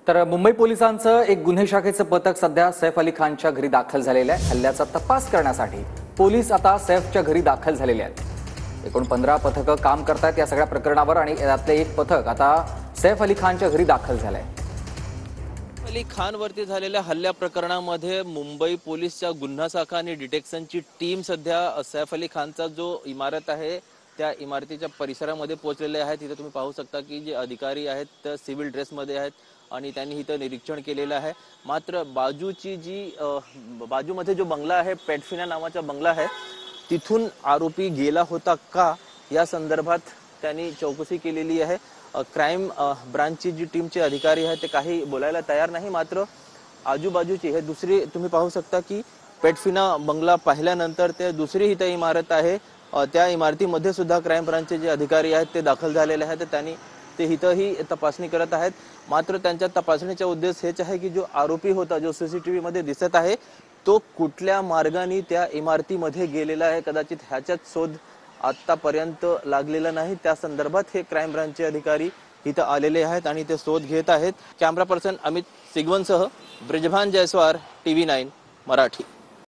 तर मुंबई पोलिसांचं एक गुन्हे शाखेचं पथक सध्या सैफ अली खानच्या घरी दाखल झालेलं आहे। हल्ल्याचा तपास करण्यासाठी पोलीस आता सैफच्या घरी दाखल झालेले आहेत। एकूण 15 पथकं काम करतात या सगळ्या प्रकरणावर आणि यातले एक पथक आता सैफ अली खानच्या घरी दाखल झालंय। अली खानवरती झालेल्या हल्ल्या प्रकरणामध्ये मुंबई पोलीसच्या गुन्हा शाखा आणि डिटेक्शनची टीम सध्या सैफ अली खानचा जो इमारत आहे त्या इमारतीच्या परिसरामध्ये पोहोचलेले आहेत। इथे तुम्ही पाहू शकता की जे अधिकारी आहेत ते सिव्हिल ड्रेसमध्ये आहेत आणि त्यांनी इथं निरीक्षण केलेलं आहे। मात्र बाजूची जी बाजूमध्ये जो बंगला आहे, पेटफिना नावाचा बंगला आहे, तिथून आरोपी गेला होता का या संदर्भात त्यांनी चौकशी केलेली आहे। क्राइम ब्रांचची जी टीमचे अधिकारी आहेत ते काही बोलायला तयार नाही। मात्र आजूबाजूची हे दुसरी तुम्ही पाहू शकता की पेटफिना बंगला पाहिल्यानंतर ते दुसरी इथे इमारत आहे, त्या इमारतीमध्ये सुद्धा क्राइम ब्रांचचे जे अधिकारी आहेत ते दाखल झालेले आहेत। त्यांनी ते इथंही तपासणी करत आहेत। मात्र त्यांच्या तपासणीचा उद्देश हेच आहे की जो आरोपी होता, जो सीसीटीव्ही मध्ये दिसत आहे, तो कुठल्या मार्गाने त्या इमारतीमध्ये गेलेला आहे, कदाचित ह्याच्यात शोध आतापर्यंत लागलेला नाही। त्या संदर्भात हे क्राइम ब्रांचचे अधिकारी इथं आलेले आहेत आणि ते शोध घेत आहेत। कॅमेरा पर्सन अमित सिगवनसह ब्रिजभान जयस्वार, TV9 मराठी।